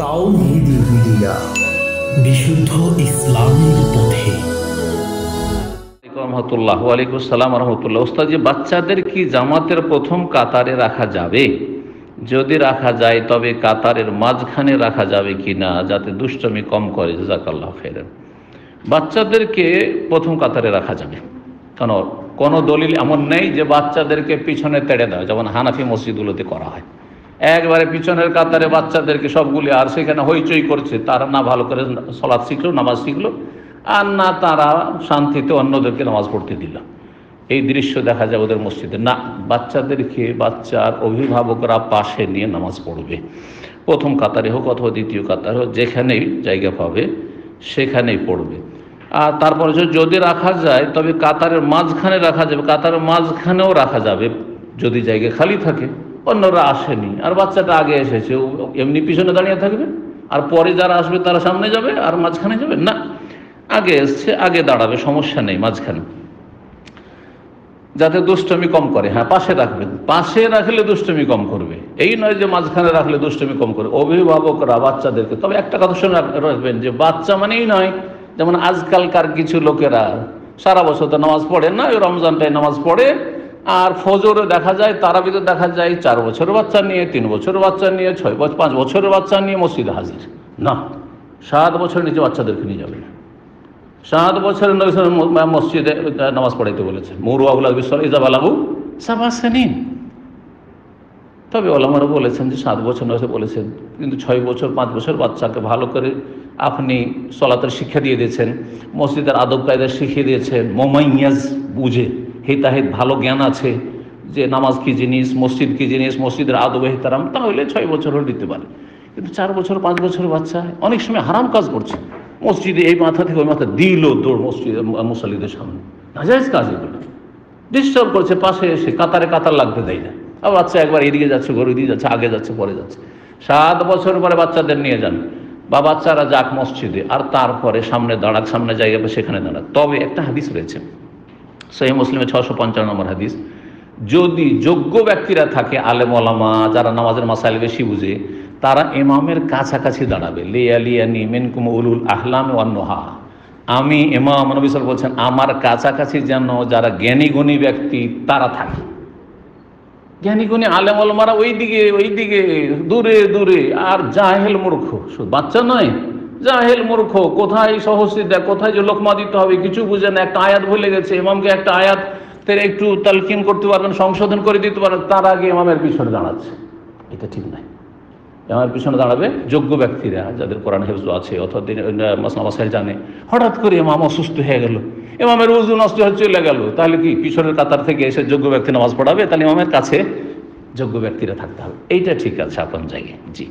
তাওহীদি media, বিশুদ্ধ ইসলামের পথে। রহমতুল্লাহ। ওয়ালাইকুম আসসালাম রহমতুল্লাহ। ওস্তাদ, যে বাচ্চাদের কি জামাতের প্রথম কাতারে রাখা যাবে? যদি রাখা যায় তবে কাতারের মাঝখানে রাখা যাবে কিনা, যাতে দুষ্টমি কম করে? জাযাকাল্লাহ খাইরান। বাচ্চাদেরকে প্রথম কাতারে রাখা যাবে, কেন কোনো দলিল এমন নেই যে বাচ্চাদেরকে পিছনে তেড়ে দেওয়া, যেমন হানাফি মসজিদগুলোতে করা হয়। একবারে পিছনের কাতারে বাচ্চাদেরকে সবগুলি, আর সেখানে হইচই করছে, তারা না ভালো করে সলাৎ শিখলো, নামাজ শিখলো, আর না তারা শান্তিতে অন্যদেরকে নামাজ পড়তে দিল। এই দৃশ্য দেখা যায় ওদের মসজিদে। না, বাচ্চাদেরকে বাচ্চার অভিভাবকরা পাশে নিয়ে নামাজ পড়বে, প্রথম কাতারে হোক অথবা দ্বিতীয় কাতারে হোক, যেখানেই জায়গা পাবে সেখানেই পড়বে। আর তারপরে যদি রাখা যায় তবে কাতারের মাঝখানে রাখা যাবে, কাতারের মাঝখানেও রাখা যাবে যদি জায়গা খালি থাকে, অন্যরা আসেনি আর বাচ্চাটা আগে এসেছে, এমনি পিছনে দাঁড়িয়ে থাকবে, আর পরে যারা আসবে তারা সামনে যাবে আর মাঝখানে যাবে না, আগে এসছে আগে দাঁড়াবে, সমস্যা নেই মাঝখানে, যাতে দুষ্টমি কম করে। হ্যাঁ, পাশে রাখবেন, পাশে রাখলে দুষ্টমি কম করবে, এই নয় যে মাঝখানে রাখলে দুষ্টমি কম করবে। অভিভাবকরা বাচ্চাদেরকে, তবে একটা কথা শুনে রাখবেন যে বাচ্চা মানেই নয় যেমন আজকালকার কিছু লোকেরা সারা বছর তো নামাজ পড়ে না, ওই রমজানটায় নামাজ পড়ে, আর ফজরে দেখা যায় তারাবিতে দেখা যায় 4 বছরের বাচ্চা নিয়ে, 3 বছরের বাচ্চা নিয়ে, 5 বছরের বাচ্চা নিয়ে মসজিদে হাজির। না, 7 বছরের নিচে বাচ্চাদেরকে নিয়ে যাবে না। 7 বছরের মসজিদে নামাজ পড়াইতে বলেছেন, মৌরুয়াহুল বিশ্বর ইজাবালাহু সাবাসানিন। তবে ওলামারা বলেছেন যে 7 বছর নয় বলেছেন, কিন্তু 6 বছর 5 বছর বাচ্চাকে ভালো করে আপনি সলাতের শিক্ষা দিয়ে দিয়েছেন, মসজিদের আদব কায়দা শিখিয়ে দিয়েছেন, মোমাইয়াজ বুঝে, হিতাহিত ভালো জ্ঞান আছে যে নামাজ কি জিনিস, মসজিদ কি জিনিস, মসজিদের আদব এহতারাম, তাহলে 6 বছর হলে দিতে পারে। কিন্তু 4 বছর 5 বছরের বাচ্চা অনেক সময় হারাম কাজ করছে, মসজিদে এই মাথা থেকে ওই মাথা দিল দৌড় মসজিদ মুসল্লিদের সামনে, নাজায়েজ কাজ এগুলো, ডিস্টার্ব করছে, পাশে এসে কাতারে কাতার লাগতে দেয় না। আর বাচ্চা একবার এদিকে যাচ্ছে, ঘর এদিকে যাচ্ছে, আগে যাচ্ছে পরে যাচ্ছে। 7 বছর পরে বাচ্চাদের নিয়ে যান, বা বাচ্চারা যাক মসজিদে, আর তারপরে সামনে দাঁড়াক, সামনে জায়গা পাবে সেখানে দাঁড়াক। তবে একটা হাদিস রয়েছে সহিহ মুসলিমে 655 নম্বর হাদিস, যদি যোগ্য ব্যক্তিরা থাকে, আলেম ওলামা যারা নামাজের মাসাইল বেশি বুঝে, তারা ইমামের কাছাকাছি দাঁড়াবে। লিয়ালিয়ানি মিনকুম উলুল আহলাম ওয়ান নুহা, আমি ইমাম, নবী সাল্লাল্লাহু আলাইহি ওয়াসাল্লাম বলছেন, আমার কাছাকাছি যেন যারা জ্ঞানী গুণী ব্যক্তি তারা থাকে। জ্ঞানী গুণী আলেম ওলামারা ওইদিকে দূরে দূরে, আর জাহেল মূর্খ, শুধু বাচ্চা নয়, জাহেল মূর্খ, কোথায় সহজে কোথায় যে লোকমা দিতে হবে কিছু বুঝে না, একটা আয়াত ভুলে গেছে, ইমামকে একটা আয়াত একটু তালকিন করতে পারবেন, সংশোধন করে দিতে পারবেন, তার আগে ইমামের পিছনে দাঁড়াচ্ছে, এটা ঠিক নয়। ইমামের পিছনে দাঁড়াবে যোগ্য ব্যক্তিরা, যাদের কোরআন হেফজ আছে অথবা মাসাইল জানে। হঠাৎ করে ইমাম অসুস্থ হয়ে গেল, ইমামের ওযু নষ্ট হয়ে চলে গেল, তাহলে কি পিছনের কাতার থেকে এসে যোগ্য ব্যক্তি নামাজ পড়াবে? তাহলে ইমামের কাছে যোগ্য ব্যক্তিরা থাকতে হবে। এইটা ঠিক আছে আপনার জায়গায়। জি।